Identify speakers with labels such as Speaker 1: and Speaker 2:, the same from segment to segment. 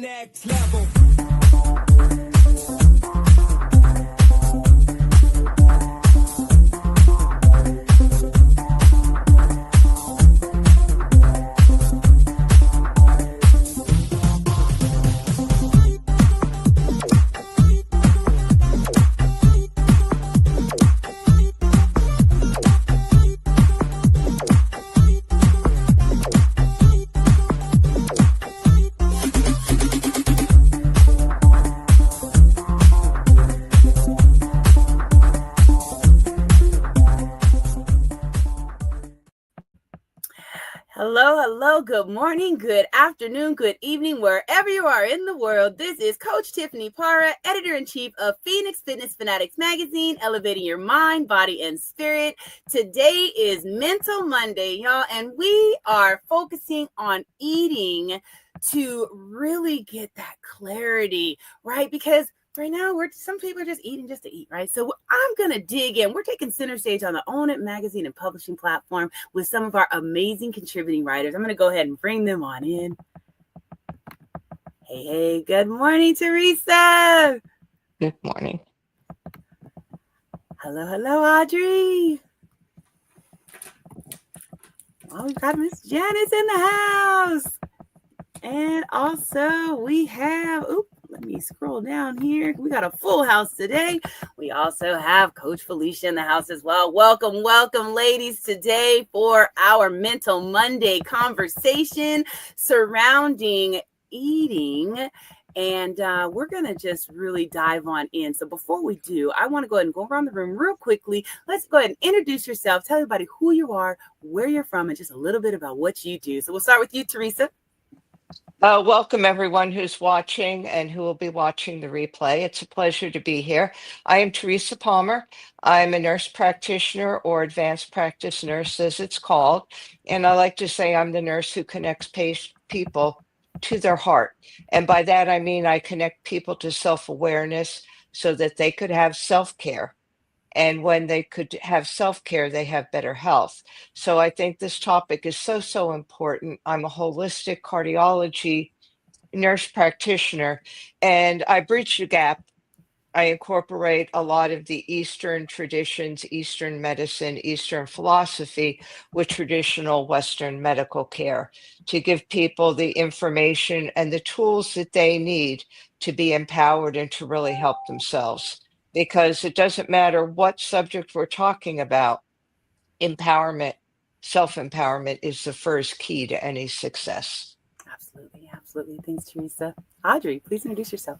Speaker 1: Next level.
Speaker 2: Hello, good morning, good afternoon, good evening, wherever you are in the world. This is Coach Tiffany Parra, Editor-in-Chief of Phoenix Fitness Fanatics Magazine, elevating your mind, body, and spirit. Today is Mental Monday, y'all, and we are focusing on eating to really get that clarity, right? Because right now, some people are just eating just to eat, right? So I'm going to dig in. We're taking center stage on the Own It magazine and publishing platform with some of our amazing contributing writers. I'm going to go ahead and bring them on in. Hey, good morning, Teresa.
Speaker 3: Good morning.
Speaker 2: Hello, Audrey. Oh, we've got Miss Janice in the house. And also we have, let me scroll down here. We got a full house today. We also have Coach Felicia in the house as well. Welcome, ladies, today for our Mental Monday conversation surrounding eating. And we're going to just really dive on in. So before we do, I want to go ahead and go around the room real quickly. Let's go ahead and introduce yourself. Tell everybody who you are, where you're from, and just a little bit about what you do. So we'll start with you, Teresa.
Speaker 3: Welcome everyone who's watching and who will be watching the replay. It's a pleasure to be here. I am Teresa Palmer. I'm a nurse practitioner, or advanced practice nurse as it's called. And I like to say I'm the nurse who connects people to their heart. And by that, I mean I connect people to self-awareness so that they could have self-care. And when they could have self-care, they have better health. So I think this topic is so important. I'm a holistic cardiology nurse practitioner, and I bridge the gap. I incorporate a lot of the Eastern traditions, Eastern medicine, Eastern philosophy with traditional Western medical care to give people the information and the tools that they need to be empowered and to really help themselves. Because it doesn't matter what subject we're talking about, empowerment, self-empowerment is the first key to any success.
Speaker 2: Absolutely. Thanks, Teresa. Audrey, please introduce yourself.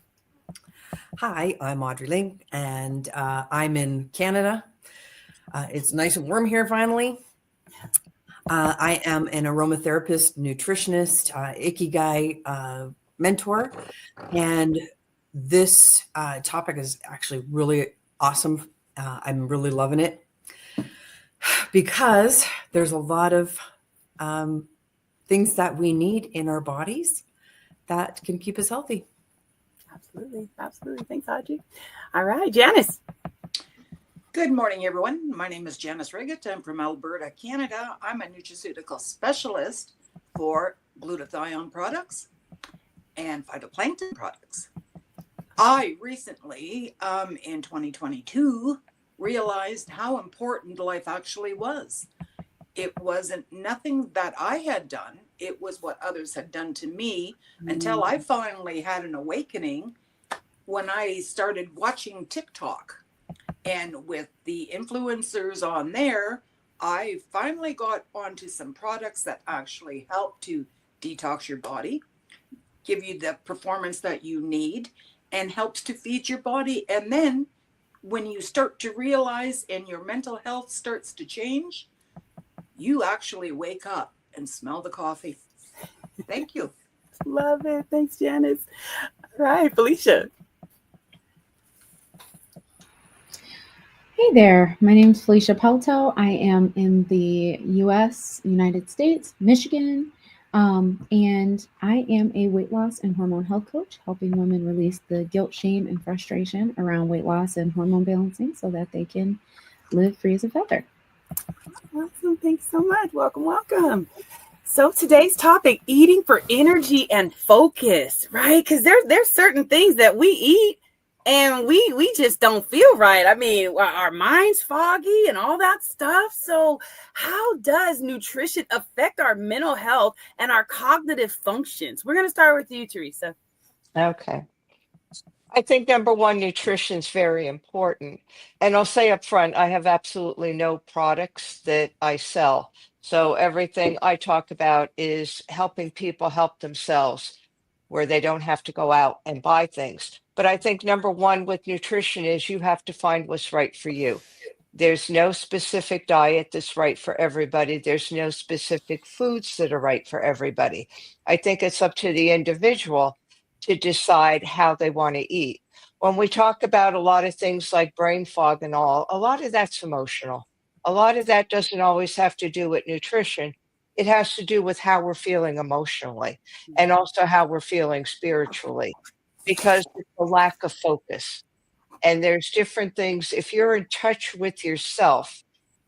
Speaker 4: Hi, I'm Audrey Ling, and I'm in Canada. It's nice and warm here finally. I am an aromatherapist, nutritionist, Ikigai mentor, and this topic is actually really awesome. I'm really loving it because there's a lot of things that we need in our bodies that can keep us healthy.
Speaker 2: Absolutely. Thanks, Audrey. All right, Janice.
Speaker 5: Good morning, everyone. My name is Janice Riggett. I'm from Alberta, Canada. I'm a nutraceutical specialist for glutathione products and phytoplankton products. I recently, in 2022, realized how important life actually was. It wasn't nothing that I had done. It was what others had done to me until I finally had an awakening when I started watching TikTok. And with the influencers on there, I finally got onto some products that actually help to detox your body, give you the performance that you need, and helps to feed your body. And then when you start to realize and your mental health starts to change, you actually wake up and smell the coffee. Thank you.
Speaker 2: Love it. Thanks, Janice. All right, Felicia.
Speaker 6: Hey there, my name is Felicia Pelto. I am in the United States, Michigan, and I am a weight loss and hormone health coach, helping women release the guilt, shame, and frustration around weight loss and hormone balancing so that they can live free as a feather.
Speaker 2: Awesome. Thanks so much. Welcome. So today's topic, eating for energy and focus, right? Because there's certain things that we eat and we just don't feel right. I mean, our mind's foggy and all that stuff. So how does nutrition affect our mental health and our cognitive functions? We're going to start with you, Teresa.
Speaker 3: Okay. I think number one, nutrition is very important. And I'll say up front, I have absolutely no products that I sell. So everything I talk about is helping people help themselves where they don't have to go out and buy things. But I think number one with nutrition is you have to find what's right for you. There's no specific diet that's right for everybody. There's no specific foods that are right for everybody. I think it's up to the individual to decide how they want to eat. When we talk about a lot of things like brain fog and all, a lot of that's emotional. A lot of that doesn't always have to do with nutrition. It has to do with how we're feeling emotionally and also how we're feeling spiritually because it's a lack of focus. And there's different things. If you're in touch with yourself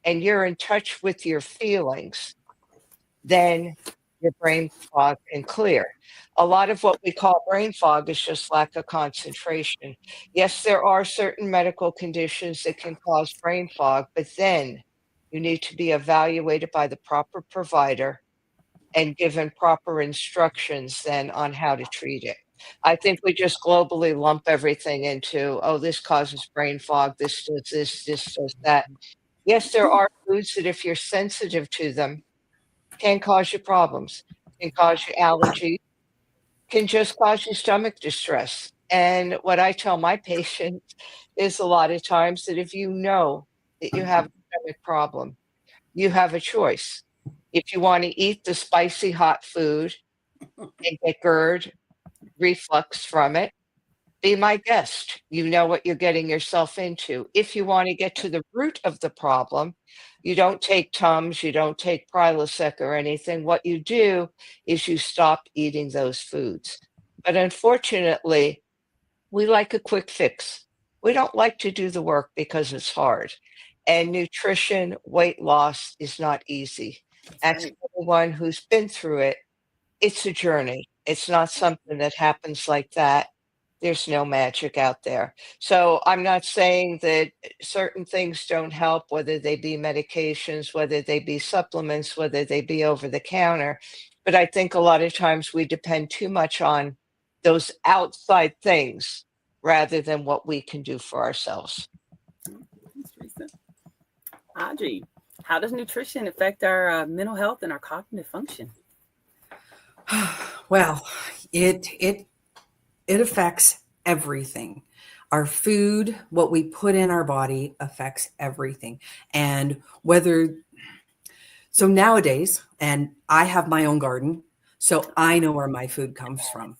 Speaker 3: and you're in touch with your feelings, then your brain fog can clear. A lot of what we call brain fog is just lack of concentration. Yes, there are certain medical conditions that can cause brain fog, but then you need to be evaluated by the proper provider and given proper instructions then on how to treat it. I think we just globally lump everything into, oh, this causes brain fog, this does that. Yes, there are foods that if you're sensitive to them, can cause you problems, can cause you allergies, can just cause you stomach distress. And what I tell my patients is a lot of times that if you know that you have a stomach problem, you have a choice. If you want to eat the spicy hot food and get GERD, reflux from it, be my guest. You know what you're getting yourself into. If you want to get to the root of the problem, you don't take Tums, you don't take Prilosec or anything. What you do is you stop eating those foods. But unfortunately, we like a quick fix. We don't like to do the work because it's hard. And nutrition, weight loss is not easy. As
Speaker 2: Right.
Speaker 3: someone who's been through it, it's a journey. It's not something that happens like that. There's no magic out there. So I'm not saying that certain things don't help, whether they be medications, whether they be supplements, whether they be over the counter. But I think a lot of times we depend too much on those outside things rather than what we can do for ourselves.
Speaker 2: Thanks, Teresa. Audrey, how does nutrition affect our mental health and our cognitive function?
Speaker 4: Well, it affects everything. Our food, what we put in our body affects everything. And so nowadays, and I have my own garden, so I know where my food comes from.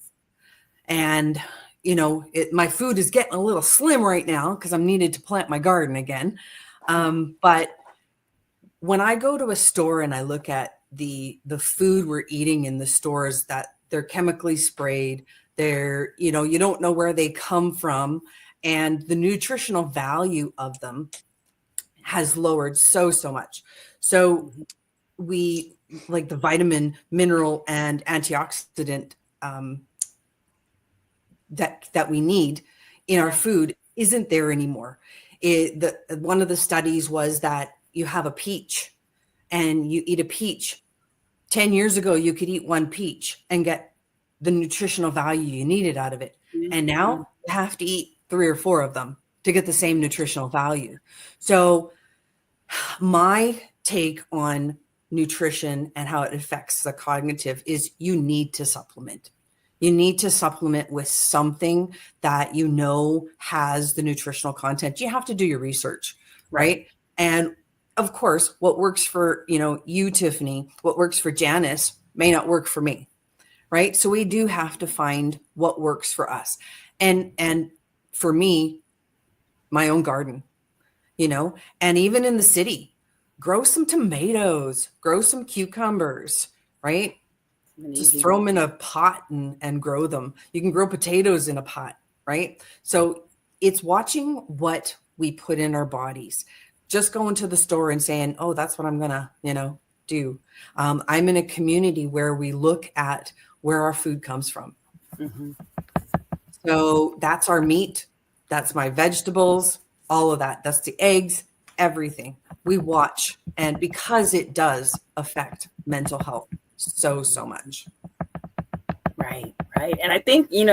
Speaker 4: And my food is getting a little slim right now because I'm needed to plant my garden again. But when I go to a store and I look at the food we're eating in the stores, that they're chemically sprayed, they're, you don't know where they come from, and the nutritional value of them has lowered so much. So we like the vitamin, mineral, and antioxidant that we need in our food isn't there anymore. One of the studies was that you have a peach and you eat a peach. 10 years ago, you could eat one peach and get the nutritional value you needed out of it.
Speaker 2: Mm-hmm.
Speaker 4: And now you have to eat 3 or 4 of them to get the same nutritional value. So my take on nutrition and how it affects the cognitive is you need to supplement. You need to supplement with something that has the nutritional content. You have to do your research, right? And of course, what works for, you, Tiffany, what works for Janice may not work for me, right? So we do have to find what works for us. And for me, my own garden, and even in the city, grow some tomatoes, grow some cucumbers, right? Just throw them in a pot and grow them. You can grow potatoes in a pot, right? So it's watching what we put in our bodies. Just going to the store and saying, oh, that's what I'm going to, do. I'm in a community where we look at where our food comes from.
Speaker 2: Mm-hmm.
Speaker 4: So that's our meat, that's my vegetables, all of that. That's the eggs, everything. We watch, and because it does affect mental health so much.
Speaker 2: Right, right. And I think, you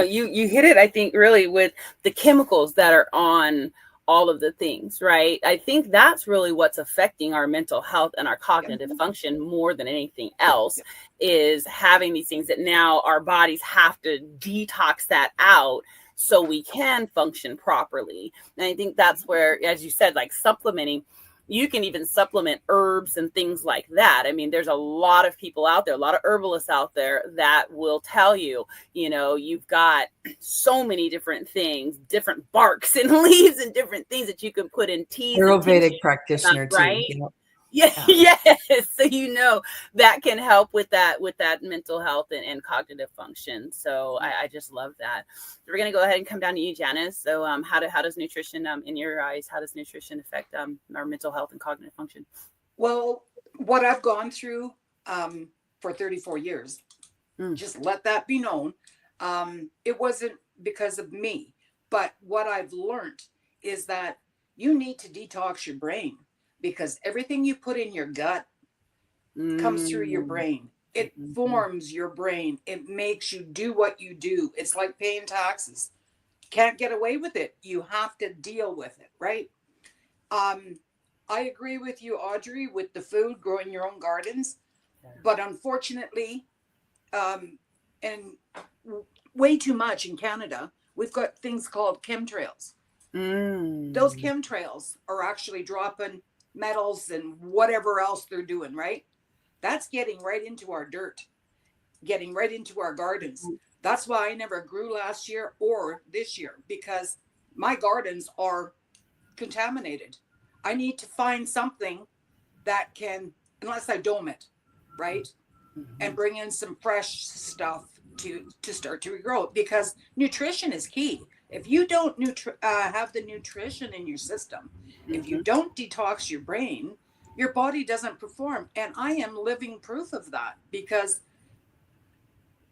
Speaker 2: hit it, I think, really with the chemicals that are on all of the things, right? I think that's really what's affecting our mental health and our cognitive function more than anything else, is having these things that now our bodies have to detox that out so we can function properly. And I think that's where, as you said, like supplementing, you can even supplement herbs and things like that. I mean, there's a lot of people out there, a lot of herbalists out there that will tell you, you've got so many different things, different barks and leaves and different things that you can put in teas.
Speaker 4: Ayurvedic practitioner too.
Speaker 2: Right? Yeah. Yes. So, that can help with that mental health and cognitive function. So I just love that. So we're going to go ahead and come down to you, Janice. So how does nutrition, in your eyes, how does nutrition affect our mental health and cognitive function?
Speaker 5: Well, what I've gone through for 34 years, just let that be known. It wasn't because of me, but what I've learned is that you need to detox your brain, because everything you put in your gut comes through your brain. It forms your brain. It makes you do what you do. It's like paying taxes. Can't get away with it. You have to deal with it, right? I agree with you, Audrey, with the food, growing your own gardens. But unfortunately, and way too much in Canada, we've got things called chemtrails. Those chemtrails are actually dropping metals and whatever else they're doing, right? That's getting right into our dirt, getting right into our gardens. That's why I never grew last year or this year, because my gardens are contaminated. I need to find something that can, unless I dome it, right? And bring in some fresh stuff to start to regrow, because nutrition is key. If you don't have the nutrition in your system, if you don't detox your brain, your body doesn't perform. And I am living proof of that, because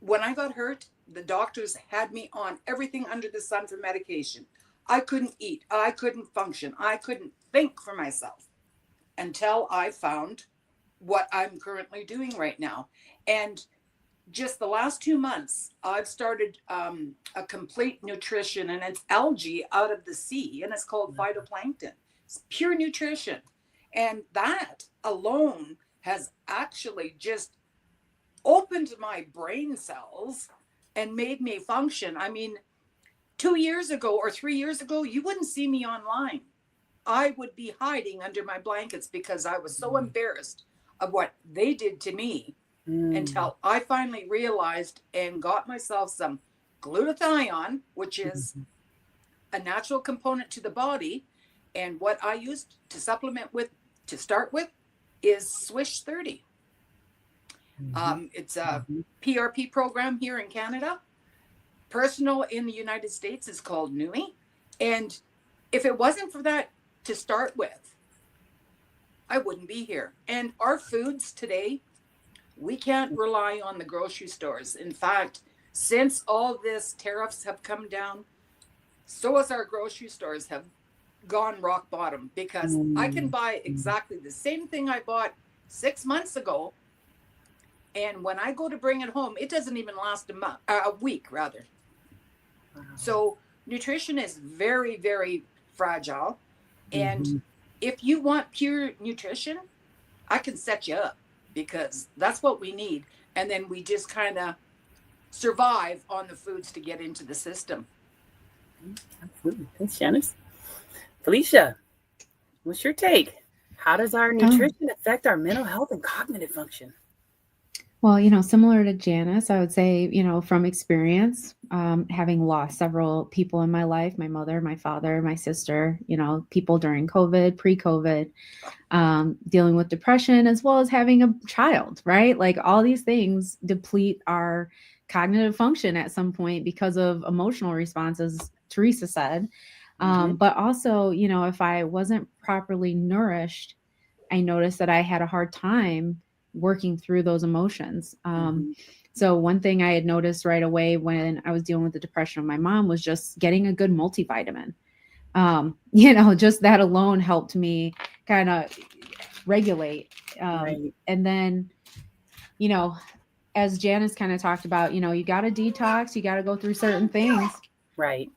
Speaker 5: when I got hurt, the doctors had me on everything under the sun for medication. I couldn't eat. I couldn't function. I couldn't think for myself until I found what I'm currently doing right now. And just the last 2 months, I've started a complete nutrition, and it's algae out of the sea, and it's called phytoplankton. It's pure nutrition. And that alone has actually just opened my brain cells and made me function. I mean, 2 years ago or 3 years ago, you wouldn't see me online. I would be hiding under my blankets because I was so embarrassed of what they did to me, until I finally realized and got myself some glutathione, which is a natural component to the body. And what I used to supplement with to start with is Swish 30. It's a PRP program here in Canada. Personal in the United States is called NUI. And if it wasn't for that to start with, I wouldn't be here. And our foods today, we can't rely on the grocery stores. In fact, since all this tariffs have come down, so as our grocery stores have gone rock bottom, because I can buy exactly the same thing I bought 6 months ago, and when I go to bring it home, it doesn't even last a week rather. So nutrition is very, very fragile. And if you want pure nutrition, I can set you up, because that's what we need. And then we just kind of survive on the foods to get into the system.
Speaker 2: Absolutely. Thanks, Janice. Felicia, what's your take? How does our nutrition affect our mental health and cognitive function?
Speaker 6: Well, similar to Janice, I would say, from experience, having lost several people in my life, my mother, my father, my sister, people during COVID, pre-COVID, dealing with depression, as well as having a child, right? Like all these things deplete our cognitive function at some point because of emotional responses, Teresa said. But also, if I wasn't properly nourished, I noticed that I had a hard time working through those emotions.
Speaker 2: Mhm.
Speaker 6: So one thing I had noticed right away when I was dealing with the depression of my mom was just getting a good multivitamin. Just that alone helped me kind of regulate.
Speaker 2: Right.
Speaker 6: And then, as Janice kind of talked about, you got to detox, you got to go through certain things.
Speaker 2: Right.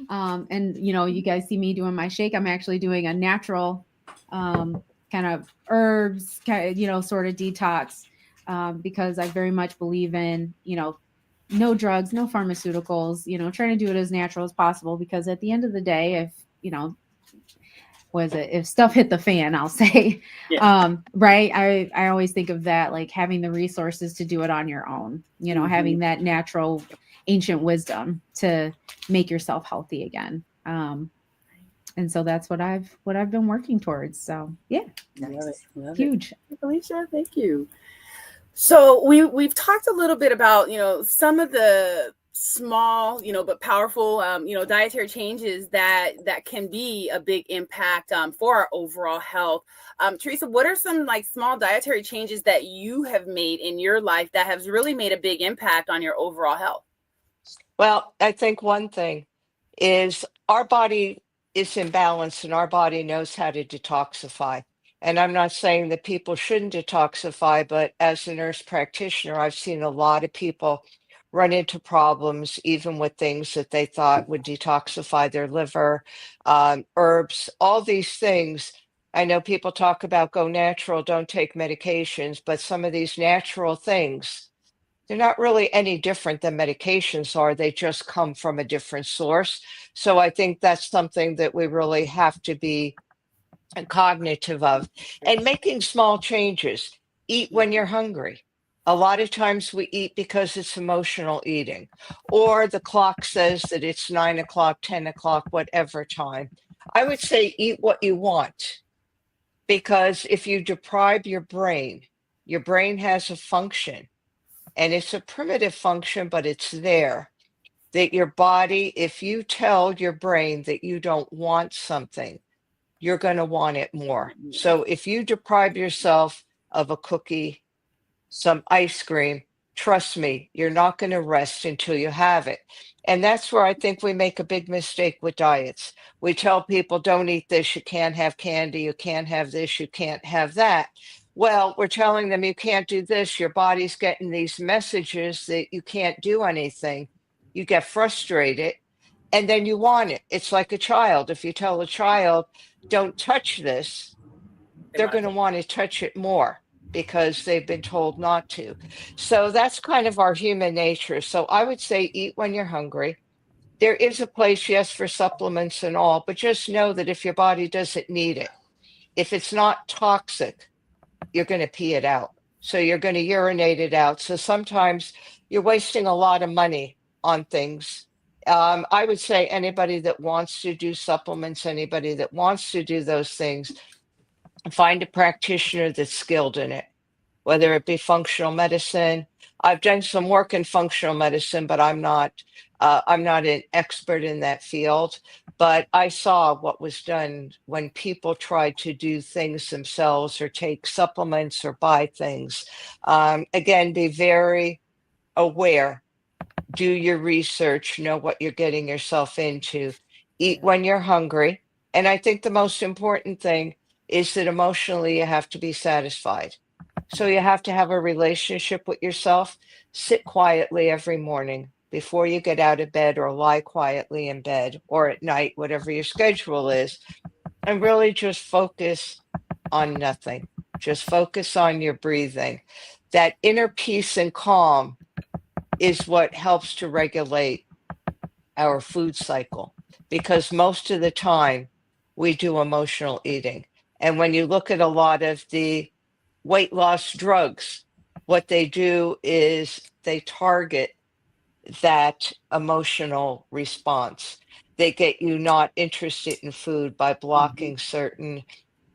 Speaker 6: And you guys see me doing my shake. I'm actually doing a natural kind of herbs, sort of detox, because I very much believe in, no drugs, no pharmaceuticals, trying to do it as natural as possible. Because at the end of the day, if, if stuff hit the fan, I'll say,
Speaker 2: Yeah.
Speaker 6: right. I always think of that, like having the resources to do it on your own, having that natural ancient wisdom to make yourself healthy again. And so that's what I've been working towards. So yeah,
Speaker 2: Love it. Love
Speaker 6: huge.
Speaker 2: it. Felicia, thank you. So we've talked a little bit about, some of the small, but powerful, dietary changes that can be a big impact for our overall health. Teresa, what are some like small dietary changes that you have made in your life that has really made a big impact on your overall health?
Speaker 3: Well, I think one thing is our body is in balance and our body knows how to detoxify. And I'm not saying that people shouldn't detoxify, but as a nurse practitioner, I've seen a lot of people run into problems, even with things that they thought would detoxify their liver, herbs, all these things. I know people talk about go natural, don't take medications, but some of these natural things, they're not really any different than medications are. They just come from a different source. So I think that's something that we really have to be cognitive of and making small changes. Eat when you're hungry. A lot of times we eat because it's emotional eating, or the clock says that it's 9 o'clock, 10 o'clock, whatever time. I would say eat what you want, because if you deprive your brain has a function, and it's a primitive function, but it's there. That your body, if you tell your brain that you don't want something, you're going to want it more. So if you deprive yourself of a cookie, some ice cream, trust me, you're not going to rest until you have it. And that's where I think we make a big mistake with diets. We tell people, don't eat this, you can't have candy, you can't have this, you can't have that. Well, we're telling them you can't do this. Your body's getting these messages that you can't do anything. You get frustrated and then you want it. It's like a child. If you tell a child, don't touch this, they're going to want to touch it more because they've been told not to. So that's kind of our human nature. So I would say eat when you're hungry. There is a place, yes, for supplements and all, but just know that if your body doesn't need it, if it's not toxic, you're going to pee it out. So you're going to urinate it out. So sometimes you're wasting a lot of money on things. I would say anybody that wants to do supplements, anybody that wants to do those things, find a practitioner that's skilled in it, whether it be functional medicine. I've done some work in functional medicine, but I'm not an expert in that field. But I saw what was done when people tried to do things themselves or take supplements or buy things. Again, be very aware. Do your research, know what you're getting yourself into. Eat when you're hungry. And I think the most important thing is that emotionally you have to be satisfied. So you have to have a relationship with yourself. Sit quietly every morning before you get out of bed, or lie quietly in bed or at night, whatever your schedule is, and really just focus on nothing. Just focus on your breathing. That inner peace and calm is what helps to regulate our food cycle, because most of the time we do emotional eating. And when you look at a lot of the weight loss drugs, what they do is they target that emotional response. They get you not interested in food by blocking certain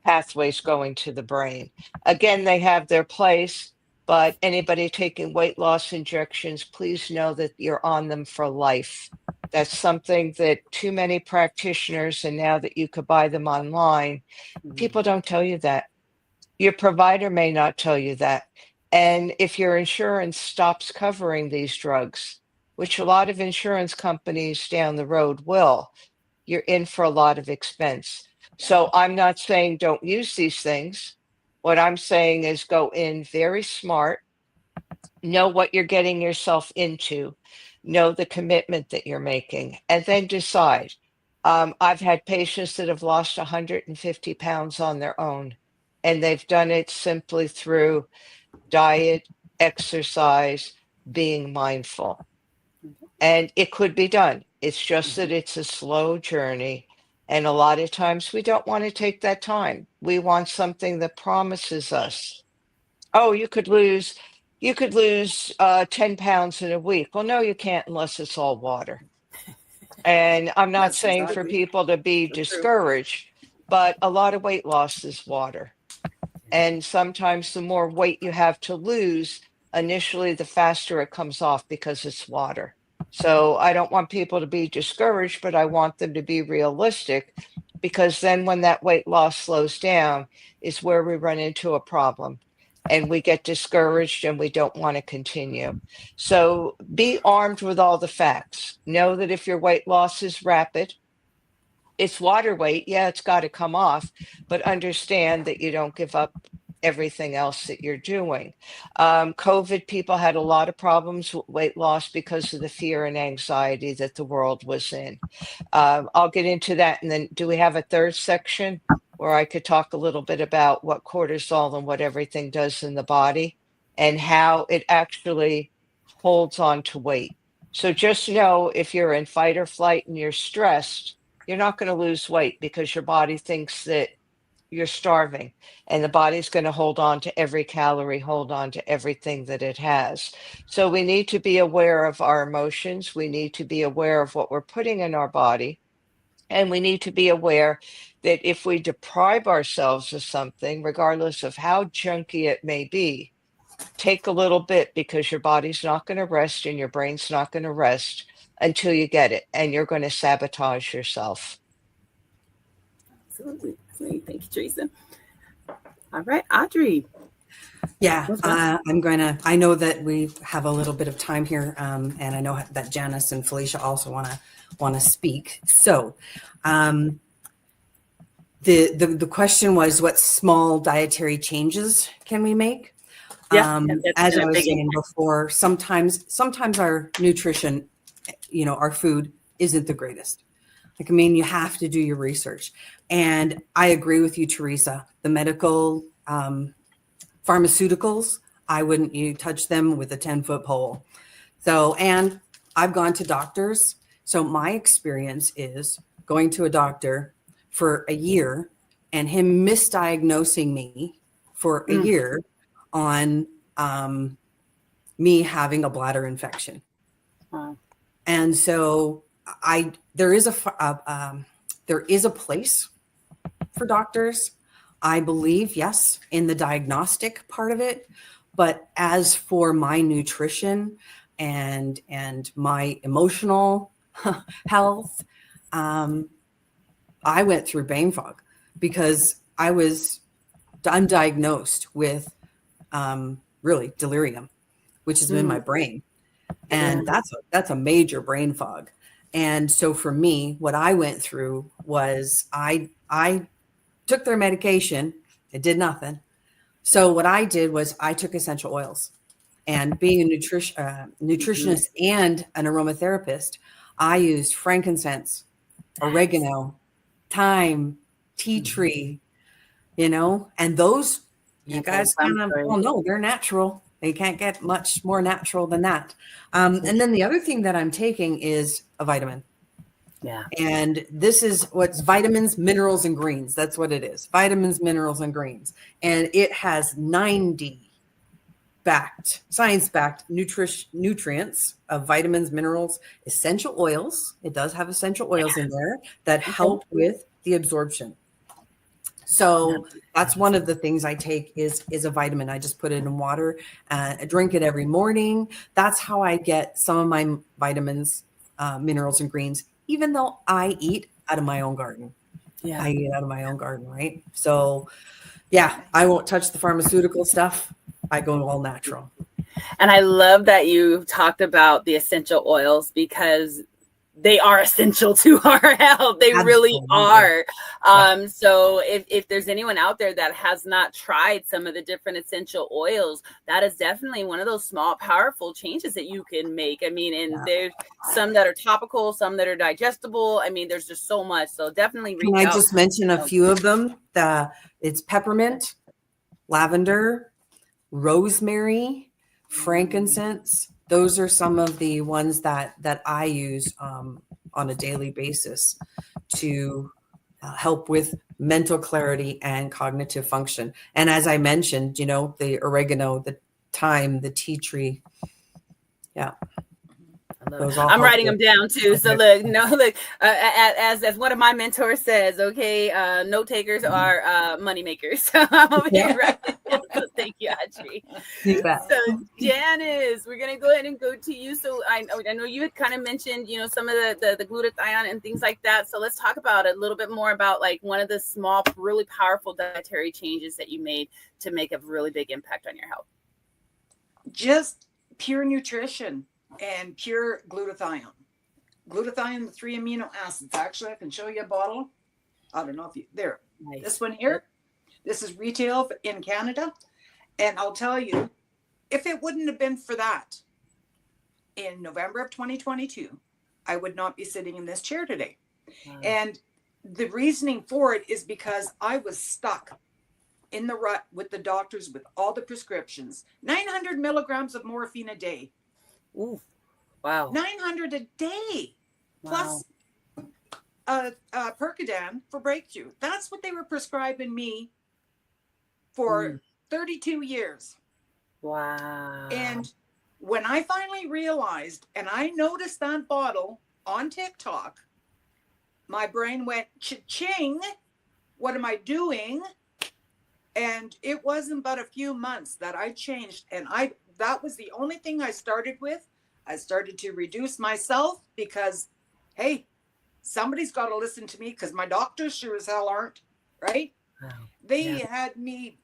Speaker 3: pathways going to the brain. Again, they have their place, but anybody taking weight loss injections, please know that you're on them for life. That's something that too many practitioners, and now that you could buy them online, people don't tell you that. Your provider may not tell you that. And if your insurance stops covering these drugs, which a lot of insurance companies down the road will, you're in for a lot of expense. So I'm not saying don't use these things. What I'm saying is go in very smart, know what you're getting yourself into, know the commitment that you're making, and then decide. I've had patients that have lost 150 pounds on their own, and they've done it simply through diet, exercise, being mindful. And it could be done. It's just that it's a slow journey. And a lot of times we don't want to take that time. We want something that promises us, oh, you could lose 10 pounds in a week. Well, no, you can't unless it's all water. And I'm not
Speaker 2: That's
Speaker 3: saying for
Speaker 2: exactly
Speaker 3: people to be
Speaker 2: so true.
Speaker 3: discouraged, but a lot of weight loss is water. And sometimes the more weight you have to lose, initially, the faster it comes off because it's water. So I don't want people to be discouraged, but I want them to be realistic, because then when that weight loss slows down is where we run into a problem and we get discouraged and we don't want to continue. So be armed with all the facts. Know that if your weight loss is rapid, it's water weight. Yeah, it's got to come off, but understand that you don't give up everything else that you're doing. COVID, people had a lot of problems with weight loss because of the fear and anxiety that the world was in. I'll get into that. And then do we have a third section where I could talk a little bit about what cortisol and what everything does in the body and how it actually holds on to weight? So just know if you're in fight or flight and you're stressed, you're not going to lose weight because your body thinks that you're starving, and the body's going to hold on to every calorie, hold on to everything that it has. So we need to be aware of our emotions. We need to be aware of what we're putting in our body. And we need to be aware that if we deprive ourselves of something, regardless of how junky it may be, take a little bit, because your body's not going to rest and your brain's not going to rest until you get it, and you're going to sabotage yourself.
Speaker 2: Absolutely. Thank you, Teresa. All right, Audrey.
Speaker 4: Yeah, I know that we have a little bit of time here, and I know that Janice and Felicia also want to speak. So, the question was, what small dietary changes can we make?
Speaker 2: Yeah,
Speaker 4: As I was saying before, sometimes our nutrition, our food isn't the greatest. Like, I mean, you have to do your research. And I agree with you, Teresa. The medical pharmaceuticals, I wouldn't touch them with a 10-foot pole. So, and I've gone to doctors. So my experience is going to a doctor for a year and him misdiagnosing me for a year on me having a bladder infection.
Speaker 2: Wow.
Speaker 4: And so there is a place for doctors, I believe, yes, in the diagnostic part of it. But as for my nutrition and my emotional health, I went through brain fog because I was undiagnosed with really delirium, which is in my brain. And that's a major brain fog. And so for me, what I went through was I took their medication. It did nothing. So what I did was I took essential oils. And being a nutritionist and an aromatherapist, I used frankincense, oregano, thyme, tea tree, and those, you guys kind of all know they're natural. They can't get much more natural than that. And then the other thing that I'm taking is a vitamin.
Speaker 2: Yeah.
Speaker 4: And this is what's vitamins, minerals, and greens. That's what it is. Vitamins, minerals, and greens. And it has 90 science-backed nutrients of vitamins, minerals, essential oils. It does have essential oils in there that help with the absorption. So that's one of the things I take is a vitamin. I just put it in water. I drink it every morning. That's how I get some of my vitamins, minerals, and greens, even though I eat out of my own garden. Yeah. I eat out of my own garden, right? So, yeah, I won't touch the pharmaceutical stuff. I go all natural.
Speaker 2: And I love that you talked about the essential oils because they are essential to our health. They really are. So if there's anyone out there that has not tried some of the different essential oils, that is definitely one of those small, powerful changes that you can make. I mean, and there's some that are topical, some that are digestible. I mean, there's just so much. So definitely reach out.
Speaker 4: Can I just mention a few of them? It's peppermint, lavender, rosemary, frankincense. Those are some of the ones that I use on a daily basis to help with mental clarity and cognitive function. And as I mentioned, the oregano, the thyme, the tea tree. Yeah.
Speaker 2: I'm writing them down too. Okay. So look, as one of my mentors says, okay, note takers are money makers. So I'm over here writing. So thank you, Audrey. So Janice, we're gonna go ahead and go to you. So I know you had kind of mentioned, some of the glutathione and things like that. So let's talk about it a little bit more about like one of the small, really powerful dietary changes that you made to make a really big impact on your health.
Speaker 5: Just pure nutrition. And pure glutathione. Glutathione, the 3 amino acids. Actually, I can show you a bottle. I don't know if you, there. Nice. This one here. This is retail in Canada. And I'll tell you, if it wouldn't have been for that, in November of 2022, I would not be sitting in this chair today. Wow. And the reasoning for it is because I was stuck in the rut with the doctors with all the prescriptions. 900 milligrams of morphine a day.
Speaker 2: Ooh, wow.
Speaker 5: 900 a day. Wow. Plus Percodan for breakthrough. That's what they were prescribing me for 32 years.
Speaker 2: Wow.
Speaker 5: And when I finally realized, and I noticed that bottle on TikTok, my brain went cha-ching. What am I doing? And it wasn't but a few months that I changed. And that was the only thing I started with. I started to reduce myself because, hey, somebody's got to listen to me because my doctors sure as hell aren't, right? Wow. They had me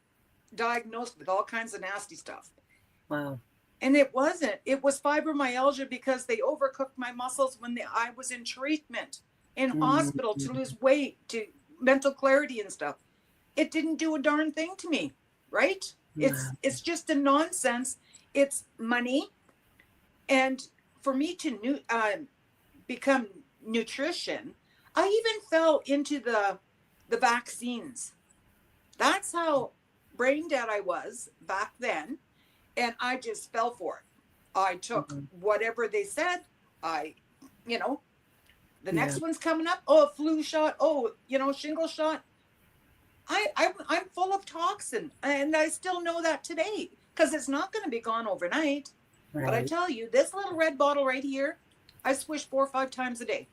Speaker 5: diagnosed with all kinds of nasty stuff.
Speaker 2: Wow.
Speaker 5: And it wasn't. It was fibromyalgia because they overcooked my muscles when I was in treatment, in hospital to lose weight, to mental clarity and stuff. It didn't do a darn thing to me, right? It's just a nonsense. It's money. And for me to become nutrition, I even fell into the vaccines. That's how brain dead I was back then. And I just fell for it. I took whatever they said. The next one's coming up. Oh, flu shot. Oh, shingle shot. I'm full of toxin, and I still know that today because it's not going to be gone overnight. Right. But I tell you, this little red bottle right here, I swish 4 or 5 times a day.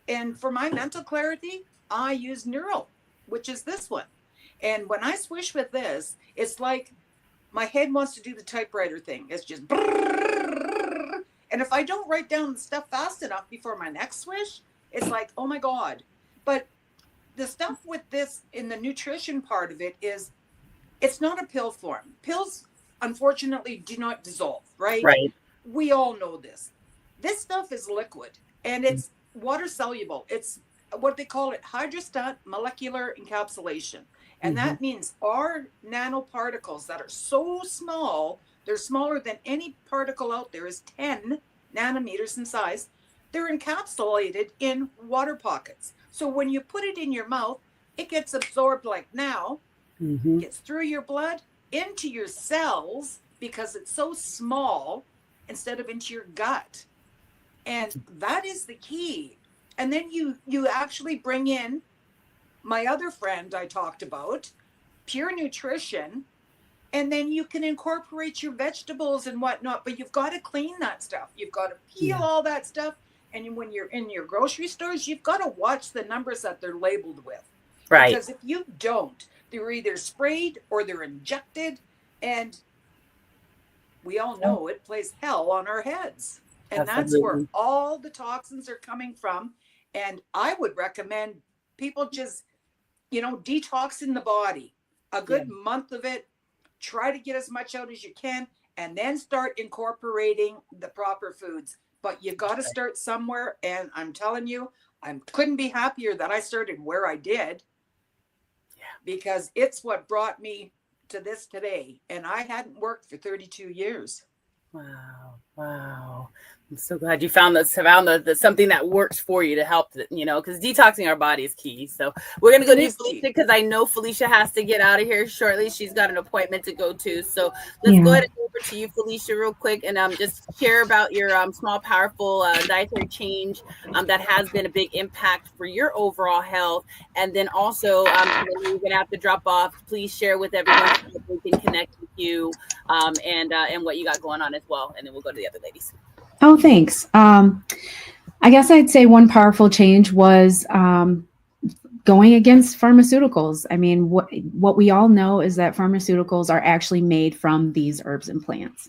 Speaker 5: And for my mental clarity, I use Neural, which is this one. And when I swish with this, it's like my head wants to do the typewriter thing. It's just brrr. And if I don't write down the stuff fast enough before my next swish, it's like, oh my God. But the stuff with this in the nutrition part of it is it's not a pill form. Pills, unfortunately, do not dissolve, right?
Speaker 2: Right.
Speaker 5: We all know this. This stuff is liquid and it's water soluble. It's what they call it hydrostat molecular encapsulation. And that means our nanoparticles that are so small, they're smaller than any particle out there, is 10 nanometers in size. They're encapsulated in water pockets. So when you put it in your mouth, it gets absorbed like now, gets through your blood, into your cells, because it's so small, instead of into your gut. And that is the key. And then you actually bring in my other friend I talked about, pure nutrition, and then you can incorporate your vegetables and whatnot, but you've got to clean that stuff. You've got to peel all that stuff. And when you're in your grocery stores, you've got to watch the numbers that they're labeled with.
Speaker 2: Right.
Speaker 5: Because if you don't, they're either sprayed or they're injected. And we all know it plays hell on our heads. And that's where all the toxins are coming from. And I would recommend people just, detox in the body. A good month of it, try to get as much out as you can, and then start incorporating the proper foods. But you got to start somewhere. And I'm telling you, I couldn't be happier that I started where I did, because it's what brought me to this today. And I hadn't worked for 32 years.
Speaker 2: Wow. Wow. I'm so glad you found the something that works for you to help, because detoxing our body is key. So we're going to go to Felicia, because I know Felicia has to get out of here shortly. She's got an appointment to go to. So let's go ahead and go over to you, Felicia, real quick, and just share about your small, powerful dietary change that has been a big impact for your overall health. And then also, you're going to have to drop off. Please share with everyone so that they can connect with you and what you got going on as well. And then we'll go to the other ladies.
Speaker 6: Oh, thanks. I guess I'd say one powerful change was going against pharmaceuticals. I mean, what we all know is that pharmaceuticals are actually made from these herbs and plants.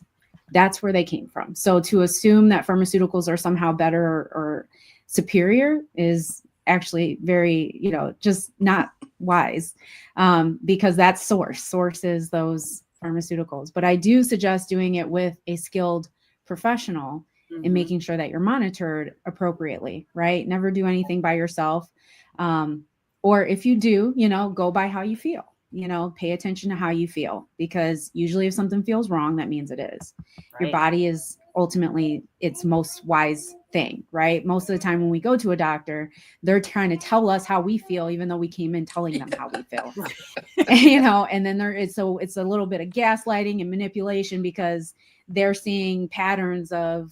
Speaker 6: That's where they came from. So to assume that pharmaceuticals are somehow better or superior is actually very, just not wise, because that's source. Source is those pharmaceuticals. But I do suggest doing it with a skilled professional and making sure that you're monitored appropriately, right? Never do anything by yourself. Or if you do, go by how you feel, pay attention to how you feel, because usually if something feels wrong, that means it is. Right. Your body is ultimately its most wise thing, right? Most of the time when we go to a doctor, they're trying to tell us how we feel, even though we came in telling them how we feel, and then it's a little bit of gaslighting and manipulation, because they're seeing patterns of,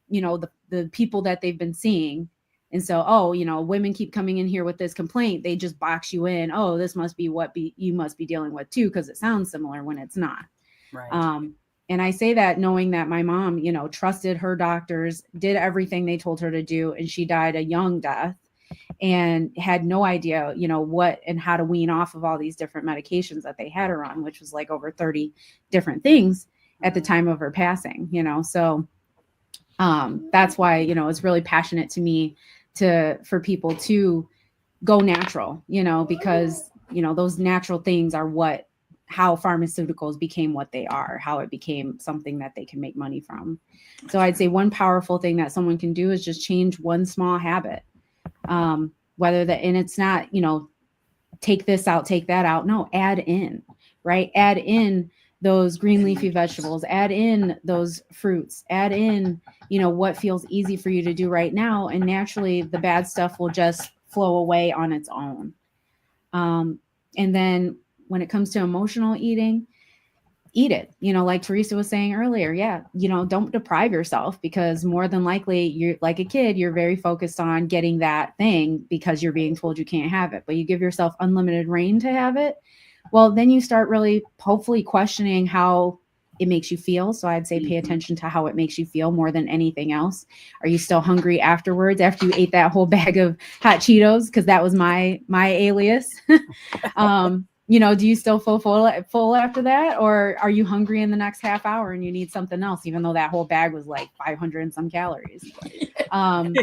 Speaker 6: the people that they've been seeing. And so, women keep coming in here with this complaint. They just box you in. Oh, this must be what you must be dealing with too, because it sounds similar when it's not. Right. And I say that knowing that my mom, trusted her doctors, did everything they told her to do, and she died a young death and had no idea, what and how to wean off of all these different medications that they had her on, which was like over 30 different things at the time of her passing, so that's why, it's really passionate to me for people to go natural, because, those natural things are how pharmaceuticals became what they are, how it became something that they can make money from. So I'd say one powerful thing that someone can do is just change one small habit, and it's not, take this out, take that out. No, add in, right? Add in those green leafy vegetables, add in those fruits, add in, what feels easy for you to do right now. And naturally the bad stuff will just flow away on its own. And then when it comes to emotional eating, eat it, like Teresa was saying earlier. Yeah. Don't deprive yourself, because more than likely you're like a kid, you're very focused on getting that thing because you're being told you can't have it, but you give yourself unlimited reign to have it. Well, then you start really hopefully questioning how it makes you feel. So I'd say pay attention to how it makes you feel more than anything else. Are you still hungry afterwards after you ate that whole bag of hot Cheetos? Because that was my alias. Do you still feel full after that? Or are you hungry in the next half hour and you need something else, even though that whole bag was like 500 and some calories? And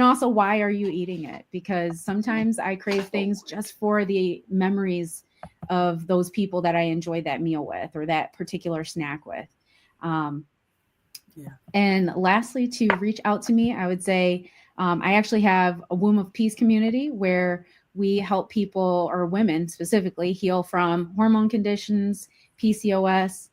Speaker 6: also, why are you eating it? Because sometimes I crave things just for the memories of those people that I enjoyed that meal with, or that particular snack with. And lastly, to reach out to me, I would say I actually have a Womb of Peace community where we help people, or women specifically, heal from hormone conditions, PCOS,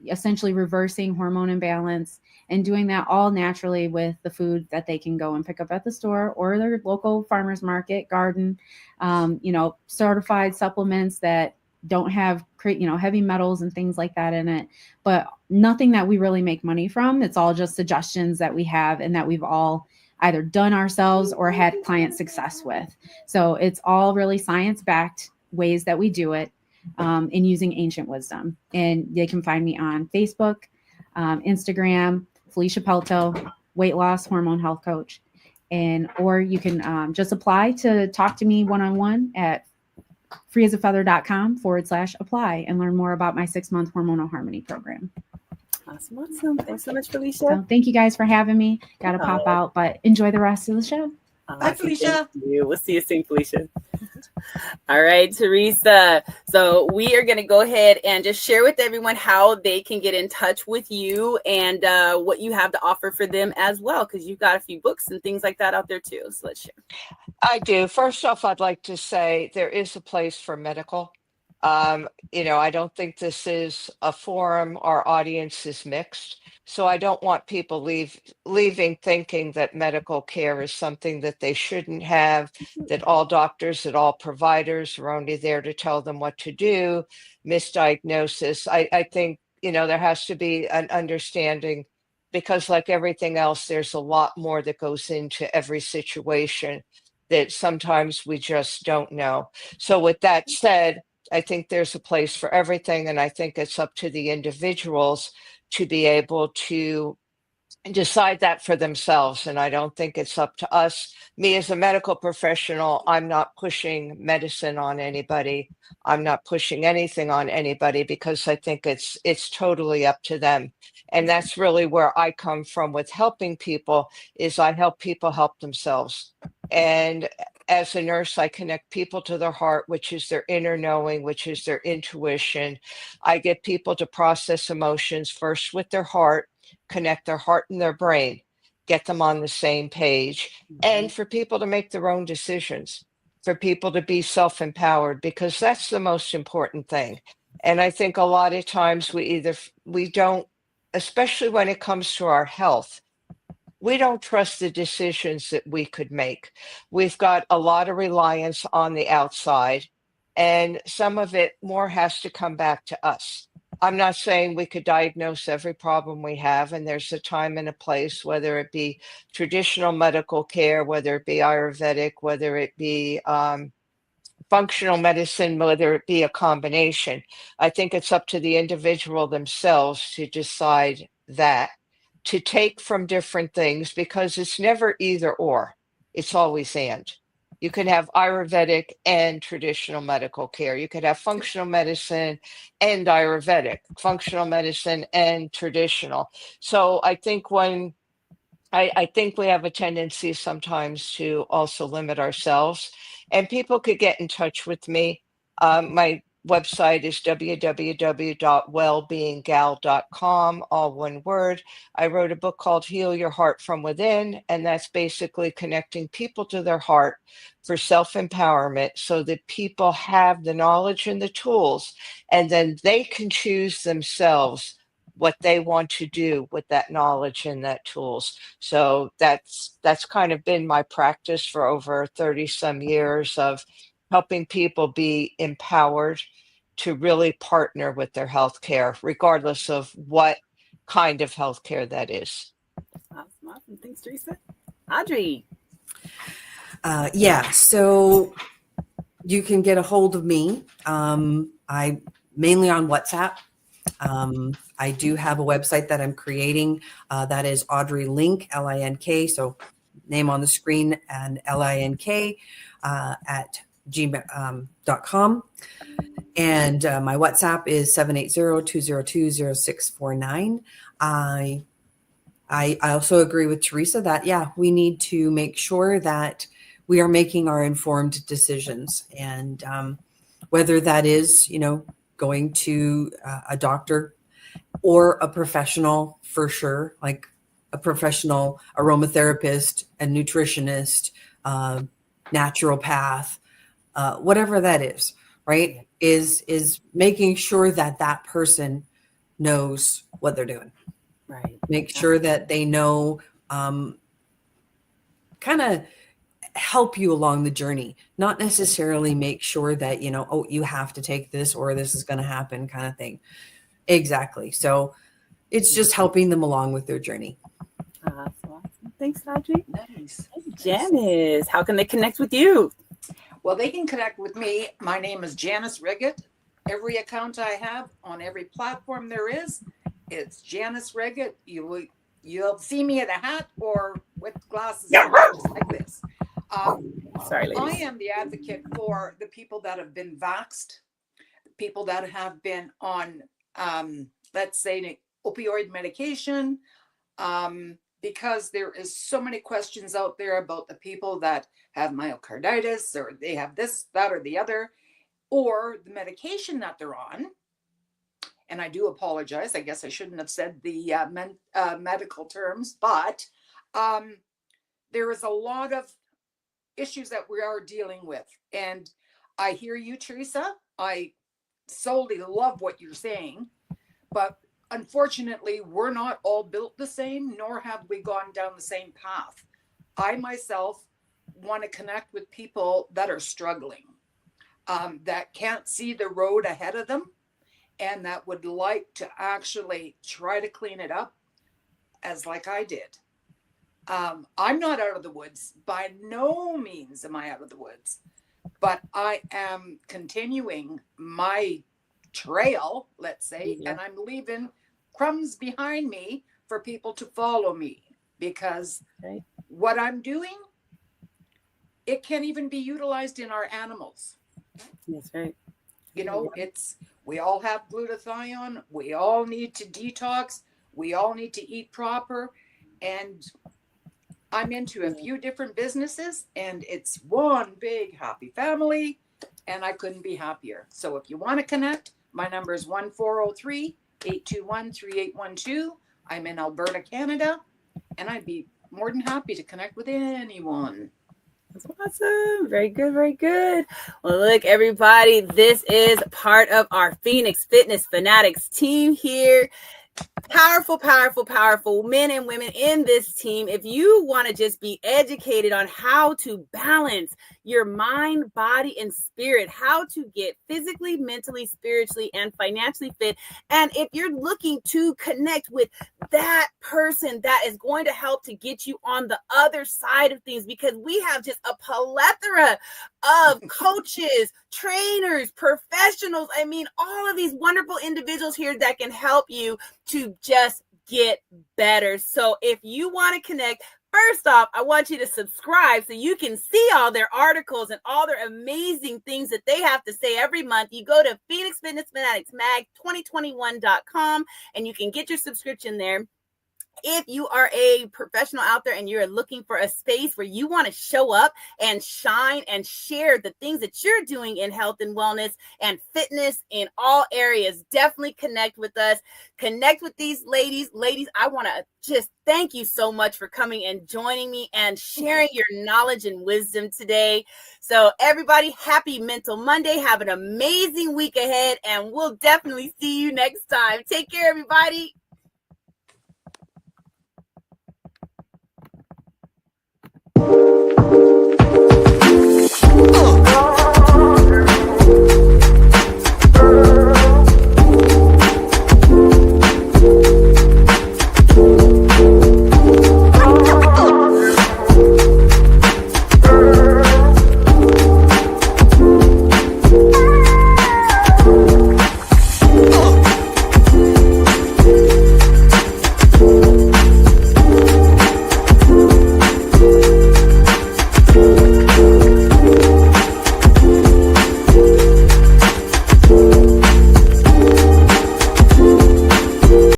Speaker 6: essentially reversing hormone imbalance, and doing that all naturally with the food that they can go and pick up at the store or their local farmers market, garden, certified supplements that don't have, heavy metals and things like that in it, but nothing that we really make money from. It's all just suggestions that we have and that we've all either done ourselves or had client success with. So it's all really science-backed ways that we do it, in using ancient wisdom. And they can find me on Facebook, Instagram, Felicia Pelto, weight loss hormone health coach. Or you can just apply to talk to me one-on-one at freeasafeather.com/apply and learn more about my 6-month hormonal harmony program.
Speaker 2: Awesome. Thanks so much, Felicia.
Speaker 6: So thank you guys for having me. Got to pop out, but enjoy the rest of the show.
Speaker 5: Bye, Felicia.
Speaker 2: We'll see you soon, Felicia. All right, Teresa. So we are going to go ahead and just share with everyone how they can get in touch with you and what you have to offer for them as well, because you've got a few books and things like that out there too. So let's share.
Speaker 3: I do. First off, I'd like to say there is a place for medical. I don't think this is a forum. Our audience is mixed. So I don't want people leaving thinking that medical care is something that they shouldn't have, that all doctors, that all providers are only there to tell them what to do, misdiagnosis. I think, there has to be an understanding because like everything else, there's a lot more that goes into every situation that sometimes we just don't know. So with that said, I think there's a place for everything. And I think it's up to the individuals to be able to decide that for themselves. And I don't think it's up to us. Me as a medical professional, I'm not pushing medicine on anybody. I'm not pushing anything on anybody because I think it's totally up to them. And that's really where I come from with helping people is I help people help themselves. And as a nurse, I connect people to their heart, which is their inner knowing, which is their intuition. I get people to process emotions first with their heart, connect their heart and their brain, get them on the same page, and for people to make their own decisions, for people to be self empowered, because that's the most important thing. And I think a lot of times we don't, especially when it comes to our health, we don't trust the decisions that we could make. We've got a lot of reliance on the outside, and some of it more has to come back to us. I'm not saying we could diagnose every problem we have, and there's a time and a place, whether it be traditional medical care, whether it be Ayurvedic, whether it be functional medicine, whether it be a combination. I think it's up to the individual themselves to decide that, to take from different things, because it's never either or, it's always and. You can have Ayurvedic and traditional medical care. You could have functional medicine and Ayurvedic, functional medicine and traditional. So I think I think we have a tendency sometimes to also limit ourselves, and people could get in touch with me. My website is www.wellbeinggal.com, all one word. I wrote a book called Heal Your Heart from Within, and that's basically connecting people to their heart for self empowerment so that people have the knowledge and the tools, and then they can choose themselves what they want to do with that knowledge and that tools. So that's kind of been my practice for over 30 some years of helping people be empowered to really partner with their healthcare, regardless of what kind of healthcare that is.
Speaker 2: Awesome. Thanks, Teresa. Audrey.
Speaker 4: Yeah, so you can get a hold of me. I mainly on WhatsApp. I do have a website that I'm creating that is Audrey Link, Link, so name on the screen and Link at gmail.com. And my WhatsApp is 780-202-0649. I also agree with Teresa that, yeah, we need to make sure that we are making our informed decisions. And whether that is, going to a doctor or a professional, for sure, like a professional aromatherapist, a nutritionist, naturopath, whatever that is, right? Is making sure that that person knows what they're doing.
Speaker 2: Right.
Speaker 4: Make sure that they know, kind of help you along the journey, not necessarily make sure that, oh, you have to take this or this is going to happen kind of thing. Exactly. So it's just helping them along with their journey.
Speaker 2: Awesome. Thanks, Audrey.
Speaker 5: Nice.
Speaker 2: Janice, how can they connect with you?
Speaker 5: Well, they can connect with me. My name is Janice Riggett. Every account I have on every platform there is, it's Janice Riggett. You'll see me in a hat or with glasses just like this.
Speaker 2: Sorry, ladies.
Speaker 5: I am the advocate for the people that have been vaxxed, people that have been on, let's say, opioid medication, because there is so many questions out there about the people that have myocarditis, or they have this, that, or the other, or the medication that they're on. And I do apologize. I guess I shouldn't have said the medical terms, but there is a lot of issues that we are dealing with. And I hear you, Teresa. I solely love what you're saying, but unfortunately, we're not all built the same, nor have we gone down the same path. I myself want to connect with people that are struggling, that can't see the road ahead of them, and that would like to actually try to clean it up, as like I did. I'm not out of the woods. By no means am I out of the woods, but I am continuing my trail, let's say, and I'm leaving crumbs behind me for people to follow me, because what I'm doing, it can't even be utilized in our animals.
Speaker 2: That's right.
Speaker 5: You know, we all have glutathione. We all need to detox. We all need to eat proper. And I'm into a few different businesses, and it's one big happy family, and I couldn't be happier. So if you want to connect, my number is 1403-821-3812. I'm in Alberta, Canada, and I'd be more than happy to connect with anyone.
Speaker 2: That's awesome. Very good. Very good. Well, look, everybody, this is part of our Phoenix Fitness Fanatics team here. Powerful, powerful, powerful men and women in this team. If you want to just be educated on how to balance your mind, body, and spirit, how to get physically, mentally, spiritually, and financially fit, and if you're looking to connect with that person that is going to help to get you on the other side of things, because we have just a plethora of coaches, trainers, professionals. I mean, all of these wonderful individuals here that can help you to just get better. So if you want to connect, first off, I want you to subscribe so you can see all their articles and all their amazing things that they have to say every month. You go to Phoenix Fitness Fanatics Mag 2021.com and you can get your subscription there. If you are a professional out there and you're looking for a space where you want to show up and shine and share the things that you're doing in health and wellness and fitness in all areas, definitely connect with us. Connect with these ladies. Ladies, I want to just thank you so much for coming and joining me and sharing your knowledge and wisdom today. So everybody, happy Mental Monday. Have an amazing week ahead, and we'll definitely see you next time. Take care, everybody.